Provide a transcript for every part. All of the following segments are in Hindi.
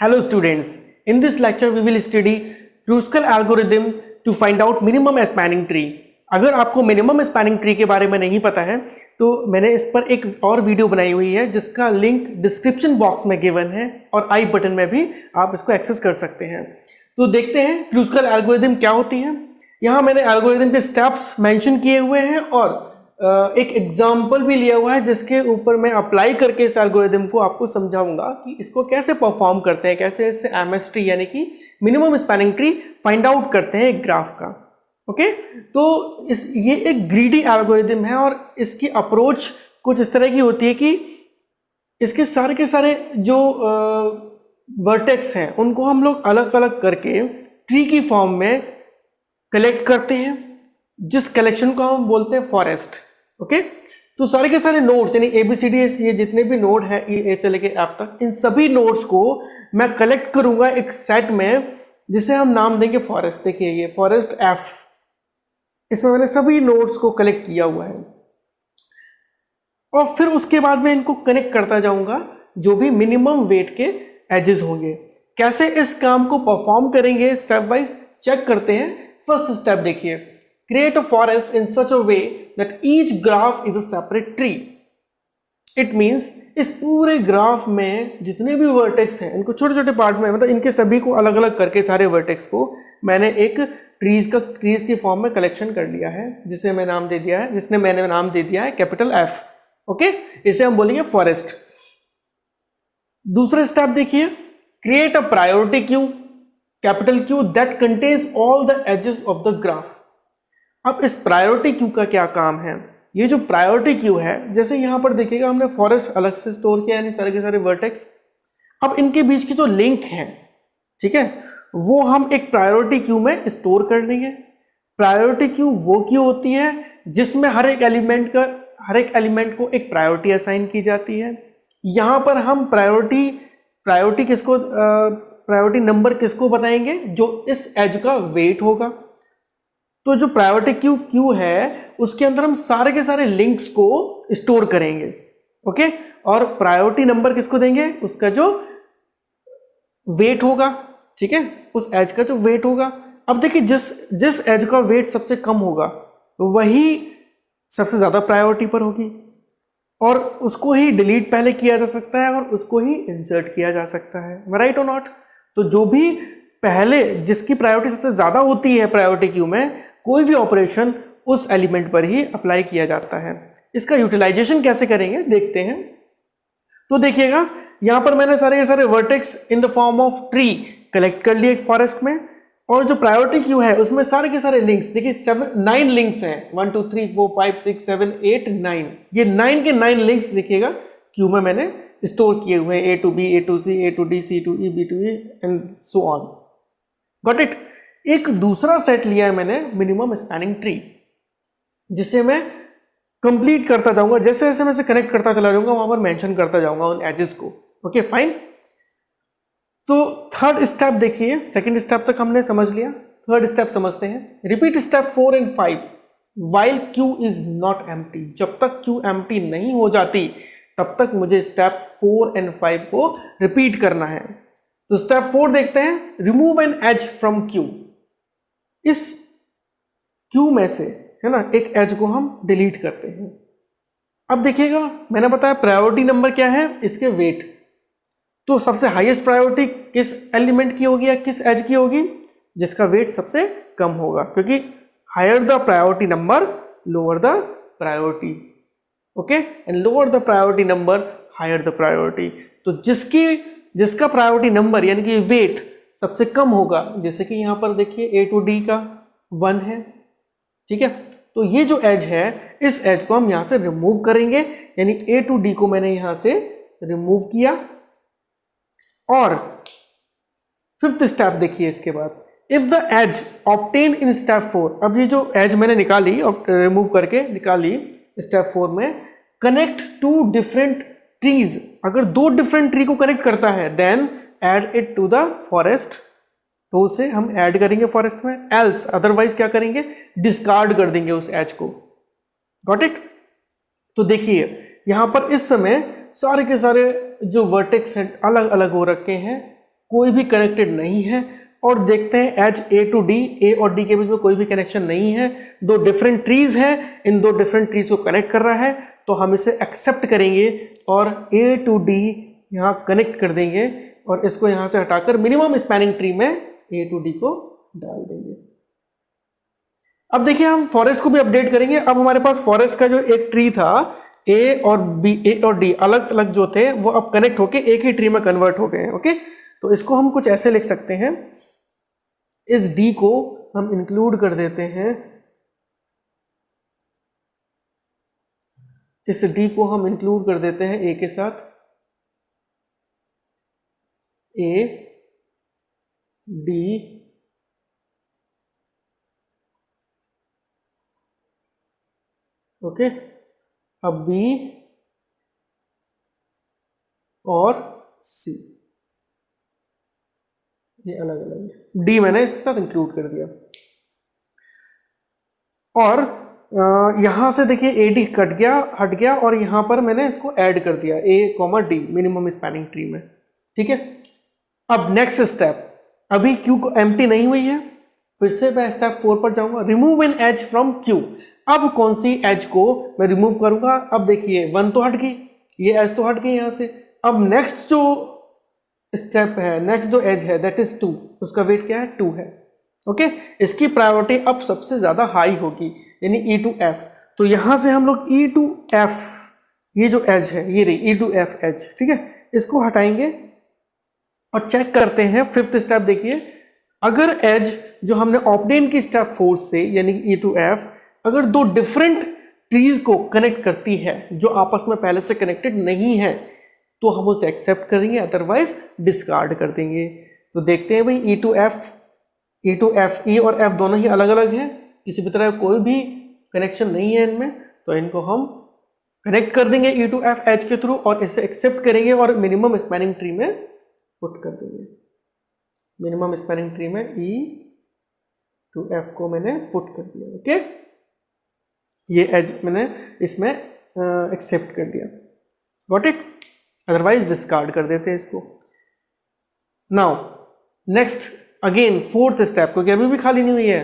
Hello students, in this lecture we will study Kruskal algorithm to find out minimum spanning tree। अगर आपको मिनिमम स्पैनिंग ट्री के बारे में नहीं पता है तो मैंने इस पर एक और वीडियो बनाई हुई है जिसका लिंक डिस्क्रिप्शन बॉक्स में गिवन है और आई बटन में भी आप इसको एक्सेस कर सकते हैं। तो देखते हैं क्रूस्कल एल्गोरिथम क्या होती है। यहाँ मैंने एल्गोरिथम के स्टेप्स मेंशन किए हुए हैं और एक एग्जाम्पल भी लिया हुआ है जिसके ऊपर मैं अप्लाई करके इस एल्गोरिथम को आपको समझाऊंगा कि इसको कैसे परफॉर्म करते हैं, कैसे इससे एमएसट्री यानी कि minimum spanning tree find out करते हैं एक ग्राफ का। ओके, तो ये एक ग्रीडी एल्गोरिथम है और इसकी अप्रोच कुछ इस तरह की होती है कि इसके सारे के सारे जो वर्टेक्स हैं उनको हम लोग अलग अलग करके ट्री की फॉर्म में कलेक्ट करते हैं, जिस कलेक्शन को हम बोलते हैं फॉरेस्ट। ओके, तो सारे के सारे नोड्स यानी ABCD ये जितने भी नोड हैं ए से लेके एफ तक, इन सभी नोड्स को मैं कलेक्ट करूंगा एक सेट में जिसे हम नाम देंगे फॉरेस्ट। देखिए ये फॉरेस्ट एफ, इसमें मैंने सभी नोड्स को कलेक्ट किया हुआ है और फिर उसके बाद में इनको कनेक्ट करता जाऊंगा जो भी मिनिमम वेट के एजेस होंगे। कैसे इस काम को परफॉर्म करेंगे स्टेप वाइज चेक करते हैं। फर्स्ट स्टेप देखिए, create a forest in such a way that each graph is a separate tree। It means इस पूरे ग्राफ में जितने भी वर्टेक्स हैं इनको छोटे छोटे पार्ट में, मतलब इनके सभी को अलग अलग करके सारे वर्टेक्स को मैंने एक ट्रीज की फॉर्म में कलेक्शन कर लिया है जिसे मैंने नाम दे दिया है कैपिटल F। ओके, इसे हम बोलेंगे फॉरेस्ट। दूसरा स्टेप देखिए, create a priority queue capital Q that contains all the edges of the graph. अब इस प्रायोरिटी क्यू का क्या काम है। ये जो प्रायोरिटी क्यू है, जैसे यहां पर देखिएगा हमने फॉरेस्ट अलग से स्टोर किया यानी सारे के सारे वर्टेक्स। अब इनके बीच की जो लिंक है, ठीक है, वो हम एक प्रायोरिटी क्यू में स्टोर कर लेंगे। प्रायोरिटी क्यू वो क्यू होती है जिसमें हर एक एलिमेंट को एक प्रायोरिटी असाइन की जाती है। यहां पर हम प्रायोरिटी नंबर किसको बताएंगे, जो इस एज का वेट होगा। तो जो प्रायोरिटी क्यू है उसके अंदर हम सारे के सारे लिंक्स को स्टोर करेंगे। ओके, और प्रायोरिटी नंबर किसको देंगे, उसका जो वेट होगा, ठीक है, उस एज का जो वेट होगा। अब देखिए जिस एज का वेट सबसे कम होगा वही सबसे ज्यादा प्रायोरिटी पर होगी और उसको ही डिलीट पहले किया जा सकता है और उसको ही इंसर्ट किया जा सकता है, राइट और नॉट। तो जो भी पहले जिसकी प्रायोरिटी सबसे ज्यादा होती है प्रायोरिटी क्यू में, कोई भी ऑपरेशन उस एलिमेंट पर ही अप्लाई किया जाता है। इसका यूटिलाइजेशन कैसे करेंगे देखते हैं। तो देखिएगा यहां पर मैंने सारे के सारे vertex in the form of tree collect कर लिए एक फॉरेस्ट में, और जो प्रायोरिटी क्यू है उसमें सारे के सारे लिंक्स, देखिए 9 लिंक्स हैं, 1 2 3 4 5 6 7 8 9, ये 9 के 9 लिंक्स देखिएगा क्यू में मैंने स्टोर किए हुए हैं, A to B, A to C, A to D, C to E, B to E and so on. Got it. एक दूसरा सेट लिया है मैंने मिनिमम स्पैनिंग ट्री, जिसे मैं कंप्लीट करता जाऊंगा, जैसे जैसे मैं इसे कनेक्ट करता चला जाऊंगा वहां पर मेंशन करता जाऊंगा उन एजेस को। Okay fine. तो थर्ड स्टेप देखिए, सेकंड स्टेप तक हमने समझ लिया, थर्ड स्टेप समझते हैं। Repeat step 4 and 5 while Q is not empty। जब तक Q empty नहीं हो जाती तब तक मुझे स्टेप 4 and 5 को रिपीट करना है। तो स्टेप 4 देखते हैं, remove an edge from Q। इस Q में से, है ना, एक एज को हम डिलीट करते हैं। अब देखिएगा मैंने बताया प्रायोरिटी नंबर क्या है, इसके वेट। तो सबसे हाईएस्ट प्रायोरिटी किस एलिमेंट की होगी या किस एज की होगी, जिसका वेट सबसे कम होगा, क्योंकि higher the priority number lower the priority. Okay, and lower the priority number higher the priority. तो जिसका प्रायोरिटी नंबर यानी कि वेट सबसे कम होगा, जैसे कि यहां पर देखिए A to D का 1 है, ठीक है, तो ये जो एज है इस एज को हम यहां से रिमूव करेंगे, यानी A to D को मैंने यहां से रिमूव किया। और फिफ्थ स्टेप देखिए इसके बाद, if the edge obtain in step 4। अब ये जो एज मैंने निकाली और रिमूव करके निकाली स्टेप 4 में, कनेक्ट 2 डिफरेंट ट्रीज। अगर 2 डिफरेंट ट्री को कनेक्ट करता है then add it to the forest, तो उसे हम ऐड करेंगे फॉरेस्ट में। एल्स अदरवाइज क्या करेंगे, डिस्कार्ड कर देंगे उस एज को। Got it. तो देखिए यहां पर इस समय सारे के सारे जो वर्टेक्स हैं अलग अलग हो रखे हैं, कोई भी कनेक्टेड नहीं है। और देखते हैं एज ए टू डी, ए और डी के बीच में कोई भी कनेक्शन नहीं है, दो डिफरेंट ट्रीज है, इन दो डिफरेंट ट्रीज को कनेक्ट कर रहा है, तो हम इसे एक्सेप्ट करेंगे और ए टू डी यहाँ कनेक्ट कर देंगे और इसको यहाँ से हटाकर मिनिमम स्पैनिंग ट्री में ए टू डी को डाल देंगे। अब देखिए हम फॉरेस्ट को भी अपडेट करेंगे। अब हमारे पास फॉरेस्ट का जो एक ट्री था ए और डी अलग अलग जो थे वो अब कनेक्ट होके एक ही ट्री में कन्वर्ट हो गए हैं। ओके, तो इसको हम कुछ ऐसे लिख सकते हैं, इस डी को हम इंक्लूड कर देते हैं, इस डी को हम इंक्लूड कर देते हैं ए के साथ, ए डी ओके। अब बी और सी ये अलग अलग है, डी मैंने इसके साथ इंक्लूड कर दिया। और यहां से देखिए ए डी हट गया और यहां पर मैंने इसको ऐड कर दिया A comma D minimum spanning tree में। ठीक है, अब नेक्स्ट स्टेप, अभी क्यू को एम्प्टी नहीं हुई है, फिर से मैं स्टेप 4 पर जाऊंगा, remove an edge from queue. अब कौन सी एज को मैं रिमूव करूंगा? अब देखिए 1 तो हट गई, ये एज तो हट गई यहां से। अब नेक्स्ट जो स्टेप है, नेक्स्ट जो एज है दैट इज 2, उसका वेट क्या है? 2 है। ओके, इसकी प्रायोरिटी अब सबसे ज्यादा हाई होगी, यानी ई टू एफ। तो यहां से हम लोग ई टू एफ, ये जो एज है ये रही ई टू एफ एज, ठीक है, इसको हटाएंगे और चेक करते हैं 5th स्टेप। देखिए अगर एज जो हमने ऑब्टेन की स्टेप 4 से यानी कि ई टू एफ अगर दो डिफरेंट ट्रीज को कनेक्ट करती है जो आपस में पहले से कनेक्टेड नहीं है तो हम उसे एक्सेप्ट करेंगे, अदरवाइज डिस्कार्ड कर देंगे। तो देखते हैं भाई ई टू एफ, ई और एफ दोनों ही अलग अलग हैं, किसी भी तरह कोई भी कनेक्शन नहीं है इनमें, तो इनको हम कनेक्ट कर देंगे ई टू एफ एच के थ्रू और इसे एक्सेप्ट करेंगे और मिनिमम स्पैनिंग ट्री में पुट कर देंगे। मिनिमम स्पैनिंग ट्री में ई टू एफ को मैंने पुट कर दिया। ओके, ये एज मैंने इसमें एक्सेप्ट कर दिया, गॉट इट, अदरवाइज डिस्कार्ड कर देते हैं इसको। Now next again 4th step, क्योंकि अभी भी खाली नहीं हुई है।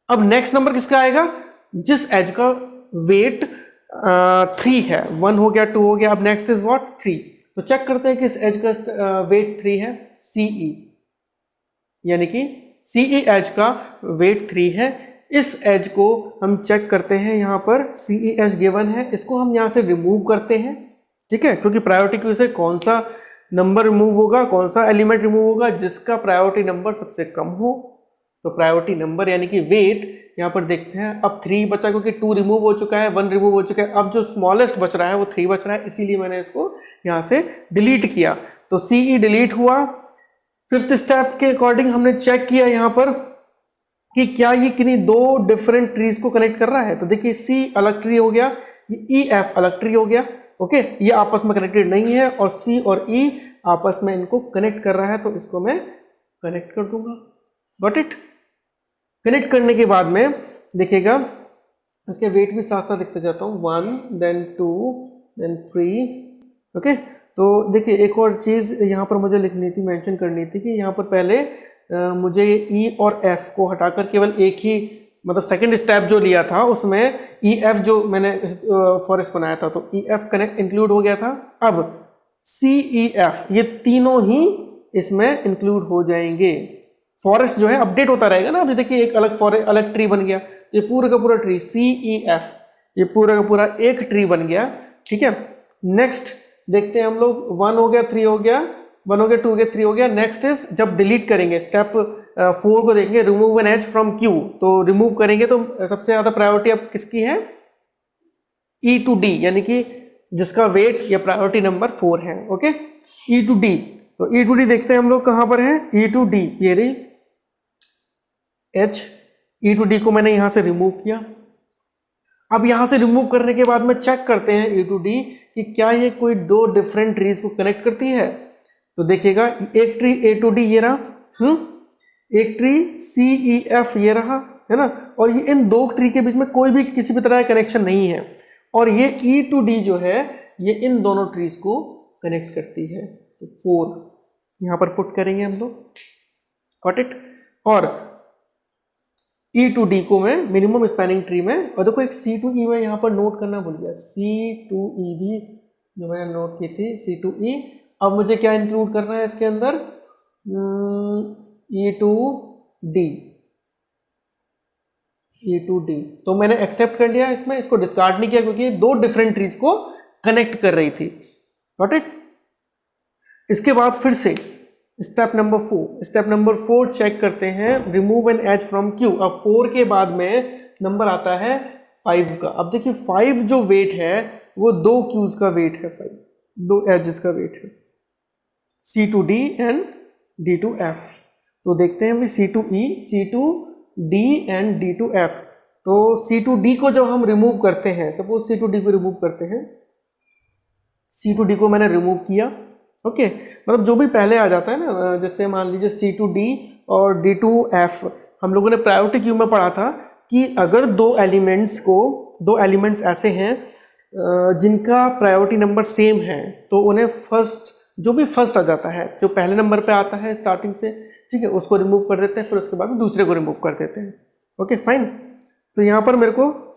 अब नेक्स्ट नंबर किसका आएगा? जिस एज का वेट 3 है, 1 हो गया, 2 हो गया, अब नेक्स्ट इज व्हाट? 3। तो चेक करते हैं कि इस एज का वेट 3 है, सीई, यानी कि सीई एज का वेट 3 है। इस एज को हम चेक करते हैं, यहाँ पर सीई एज गिवन है, इसको हम यहाँ से रिमूव करते हैं। ठीक है, क्योंकि प्रायोरिटी क्यू से कौन सा नंबर रिमूव होगा, कौन सा एलिमेंट रिमूव होगा, जिसका प्रायोरिटी नंबर सबसे कम हो। तो प्रायोरिटी नंबर यानी कि वेट यहाँ पर देखते हैं, अब 3 बचा क्योंकि 2 रिमूव हो चुका है, 1 रिमूव हो चुका है, अब जो स्मॉलेस्ट बच रहा है वो 3 बच रहा है, इसीलिए मैंने इसको यहाँ से डिलीट किया। तो सीई डिलीट हुआ। 5th स्टेप के अकॉर्डिंग हमने चेक किया यहाँ पर कि क्या ये किन्हीं दो डिफरेंट ट्रीज को कनेक्ट कर रहा है। तो देखिए सी अलग ट्री हो गया, ये ई एफ अलग ट्री हो गया। ओके, ये आपस में कनेक्टेड नहीं है और सी और ई आपस में इनको कनेक्ट कर रहा है, तो इसको मैं कनेक्ट कर दूंगा। Got it. कनेक्ट करने के बाद में देखिएगा इसके वेट भी साथ साथ लिखते जाता हूँ, 1 then 2 then 3। ओके, तो देखिए एक और चीज़ यहाँ पर मुझे लिखनी थी, मेंशन करनी थी कि यहाँ पर पहले मुझे ये ई और एफ को हटाकर केवल एक ही, मतलब सेकंड स्टेप जो लिया था उसमें ई एफ जो मैंने फॉरेस्ट बनाया था तो ई एफ कनेक्ट इंक्लूड हो गया था। अब सी ई एफ ये तीनों ही इसमें इंक्लूड हो जाएंगे। फॉरेस्ट जो है अपडेट होता रहेगा ना। अभी देखिए एक अलग फॉरेस्ट अलग ट्री बन गया, ये पूरा का पूरा ट्री सी ई एफ ये पूरा का पूरा एक ट्री बन गया। ठीक है, नेक्स्ट देखते हैं हम लोग, 1 हो गया, 3 हो गया, 1 हो गया, 2 हो गया, 3 हो गया। नेक्स्ट इज जब डिलीट करेंगे स्टेप 4 को देखेंगे, remove an edge from queue. तो रिमूव करेंगे तो सबसे ज्यादा प्रायोरिटी अब किसकी है? ई टू डी, यानी कि जिसका वेट या प्रायोरिटी नंबर 4 है। Okay, E to D. तो ई टू डी देखते हैं हम लोग कहां पर है, ई टू डी ये रही एच। ई टू डी को मैंने यहां से रिमूव किया। अब यहां से रिमूव करने के बाद में चेक करते हैं ई टू डी कि क्या ये कोई दो डिफरेंट ट्रीज को कनेक्ट करती है। तो देखिएगा एक ट्री ए टू डी ये रहा, एक ट्री सी ई एफ ये रहा, है ना, और ये इन दो ट्री के बीच में कोई भी किसी भी तरह का कनेक्शन नहीं है। और ये ई टू डी जो है ये इन दोनों ट्रीज को कनेक्ट करती है, तो 4। यहाँ पर पुट करेंगे हम लोग, गॉट इट। और E टू D को मैं मिनिमम स्पैनिंग ट्री में, और देखो एक C टू E में यहाँ पर नोट करना भूल गया, C टू E भी जो मैंने नोट की थी, C टू E। अब मुझे क्या इंक्लूड करना है इसके अंदर, E to D, E to D। तो मैंने एक्सेप्ट कर लिया इसमें, इसको डिस्कार्ड नहीं किया क्योंकि दो डिफरेंट ट्रीज को कनेक्ट कर रही थी, गॉट इट। इसके बाद फिर से स्टेप नंबर 4 चेक करते हैं, remove an edge from queue. अब 4 के बाद में नंबर आता है 5 का। अब देखिए 5 जो वेट है वो 2 क्यूज का वेट है, 5 2 एजेस का वेट है, C to D and D to F। तो देखते हैं भाई C to E, C to D and D to F। तो C टू D को जब हम रिमूव करते हैं, सपोज C टू D को रिमूव करते हैं, C टू D को मैंने रिमूव किया, ओके। मतलब जो भी पहले आ जाता है ना, जैसे मान लीजिए C टू D और D टू F, हम लोगों ने प्रायोरिटी क्यू में पढ़ा था कि अगर दो एलिमेंट्स ऐसे हैं जिनका प्रायोरिटी नंबर सेम है, तो उन्हें फर्स्ट, जो भी फर्स्ट आ जाता है, जो पहले नंबर पे आता है स्टार्टिंग से, ठीक है, उसको रिमूव कर देते हैं, फिर उसके बाद दूसरे को रिमूव कर देते हैं, ओके फाइन। तो यहाँ पर मेरे को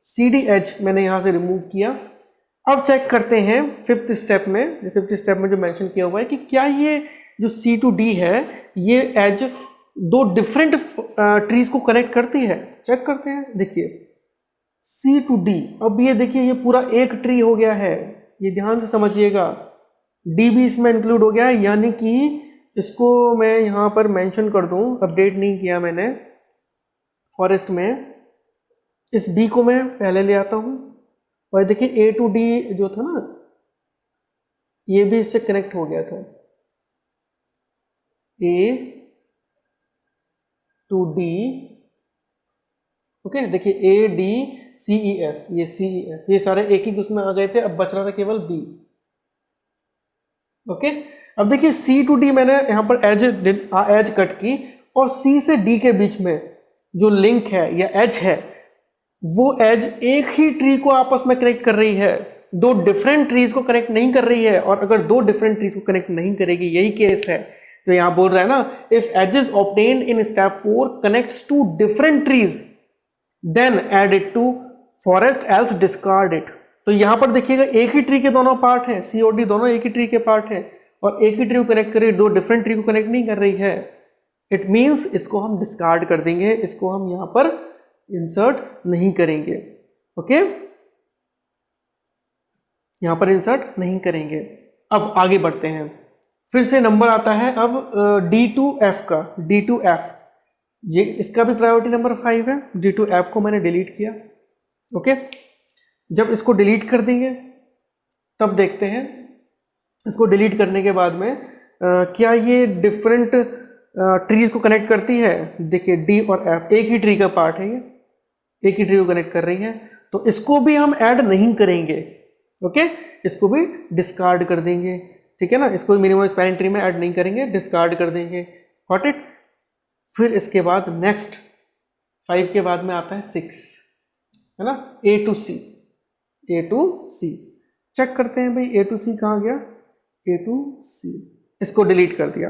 सी डी एच मैंने यहाँ से रिमूव किया। अब चेक करते हैं फिफ्थ स्टेप में जो मेंशन किया हुआ है कि क्या ये जो C टू D है, ये एज दो डिफरेंट ट्रीज को कनेक्ट करती है। चेक करते हैं, देखिए C टू D। अब ये देखिए ये पूरा एक ट्री हो गया है, ये ध्यान से समझिएगा, D भी इसमें इंक्लूड हो गया है, यानी कि इसको मैं यहाँ पर मेंशन कर दूँ, अपडेट नहीं किया मैंने फॉरेस्ट में। इस D को मैं पहले ले आता हूँ, और देखिए A टू D जो था ना, ये भी इससे कनेक्ट हो गया था, A टू D, ओके। देखिए A D C E F, ये C E F, ये सारे एक ही उसमें आ गए थे, अब बच रहा था केवल B, ओके। अब देखिए C टू D मैंने यहाँ पर एज कट की, और C से D के बीच में जो लिंक है या एज है, वो एज एक ही ट्री को आपस में कनेक्ट कर रही है, दो डिफरेंट ट्रीज को कनेक्ट नहीं कर रही है। और अगर दो डिफरेंट ट्रीज को कनेक्ट नहीं करेगी, यही केस है, तो यहां बोल रहा है ना, if edges obtained in step 4 connects to different trees then add it to forest else discard it. तो यहां पर देखिएगा एक ही ट्री के दोनों पार्ट हैं, C और D दोनों एक ही ट्री के पार्ट हैं, और एक ही ट्री को कनेक्ट कर रही है, दो डिफरेंट ट्री को कनेक्ट नहीं कर रही है। इट मीन्स इसको हम डिस्कार्ड कर देंगे, इसको हम यहां पर इंसर्ट नहीं करेंगे, ओके, यहां पर इंसर्ट नहीं करेंगे। अब आगे बढ़ते हैं, फिर से नंबर आता है अब D टू F का, D टू F, ये इसका भी प्रायोरिटी नंबर 5 है। D टू F को मैंने डिलीट किया, ओके। जब इसको डिलीट कर देंगे तब देखते हैं, इसको डिलीट करने के बाद में क्या ये डिफरेंट ट्रीज को कनेक्ट करती है। देखिए D और F एक ही ट्री का पार्ट है, ये एक ही ट्री को कनेक्ट कर रही है, तो इसको भी हम ऐड नहीं करेंगे, ओके, इसको भी डिस्कार्ड कर देंगे, ठीक है ना, इसको मिनिमम स्पैनिंग ट्री में ऐड नहीं करेंगे, डिस्कार्ड कर देंगे, गॉट इट। फिर इसके बाद नेक्स्ट 5 के बाद में आता है 6, है ना, A टू C। चेक करते हैं भाई A टू C कहाँ गया, A टू C, इसको डिलीट कर दिया।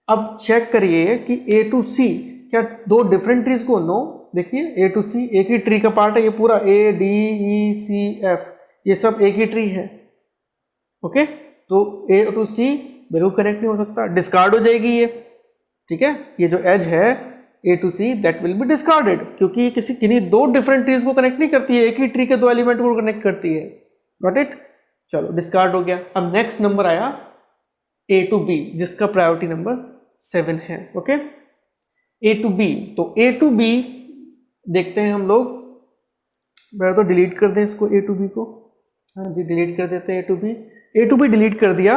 अब चेक करिए कि A टू C क्या दो डिफरेंट ट्रीज को, नो, देखिए A टू C एक ही ट्री का पार्ट है, ये पूरा A D E C F ये सब एक ही ट्री है, ओके। तो A टू C बिल्कुल कनेक्ट नहीं हो सकता, डिस्कार्ड हो जाएगी ये, ठीक है। ये जो एज है A to C that will be discarded, क्योंकि ये किन्हीं दो डिफरेंट ट्रीज को कनेक्ट नहीं करती है, एक ही ट्री के दो एलिमेंट को कनेक्ट करती है, गॉट इट। चलो डिस्कार्ड हो गया। अब नेक्स्ट नंबर आया A टू B, जिसका प्रायोरिटी नंबर 7 है, ओके। A टू B, तो A टू B देखते हैं हम लोग, मैं तो डिलीट कर दें इसको A टू B को, हाँ जी डिलीट कर देते हैं A टू B डिलीट कर दिया,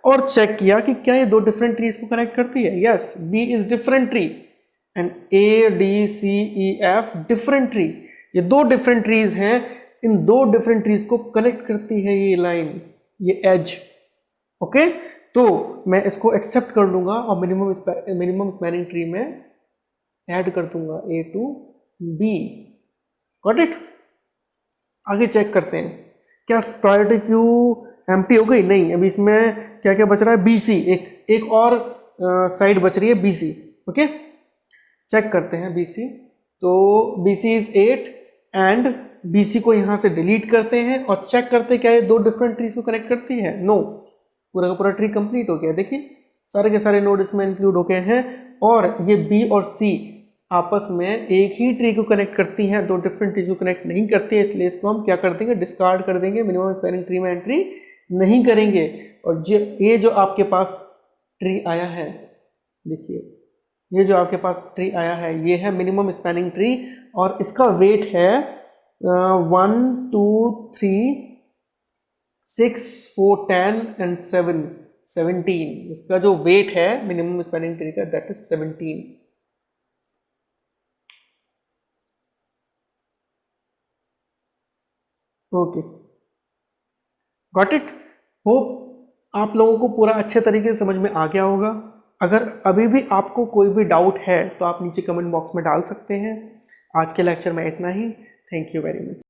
और चेक किया कि क्या ये दो डिफरेंट ट्रीज को कनेक्ट करती है। Yes, B is different tree and A D C E F different tree, ये दो डिफरेंट ट्रीज हैं, इन दो डिफरेंट ट्रीज को कनेक्ट करती है ये लाइन, ये एज, ओके। तो मैं इसको एक्सेप्ट कर लूंगा और मिनिमम स्पैनिंग ट्री में ऐड कर दूंगा A to B, got it. आगे चेक करते हैं क्या प्रायोरिटी क्यू एम्प्टी हो गई? नहीं, अभी इसमें क्या क्या बच रहा है? BC, एक और साइड बच रही है BC। ओके, चेक करते हैं BC। तो BC इज 8 एंड BC को यहाँ से डिलीट करते हैं और चेक करते हैं क्या ये 2 डिफरेंट ट्रीज को कनेक्ट करती है। नो, पूरा का पूरा ट्री कंप्लीट हो गया। देखिए सारे के सारे नोड इसमें इंक्लूड हो गए हैं और ये B और C आपस में एक ही ट्री को कनेक्ट करती हैं, 2 डिफरेंट ट्री को कनेक्ट नहीं करती है, इसलिए इसको हम क्या कर देंगे? डिस्कार्ड कर देंगे, मिनिमम स्पैनिंग ट्री में एंट्री नहीं करेंगे। और ये जो आपके पास ट्री आया है, देखिए ये जो आपके पास ट्री आया है ये है मिनिमम स्पैनिंग ट्री और इसका वेट है 1 2 3 6 4 10 एंड 7 17। इसका जो वेट है मिनिमम स्पैनिंग ट्री का that is 17। Okay, got it. Hope आप लोगों को पूरा अच्छे तरीके से समझ में आ गया होगा। अगर अभी भी आपको कोई भी डाउट है तो आप नीचे कमेंट बॉक्स में डाल सकते हैं। आज के लेक्चर में इतना ही। Thank you very much.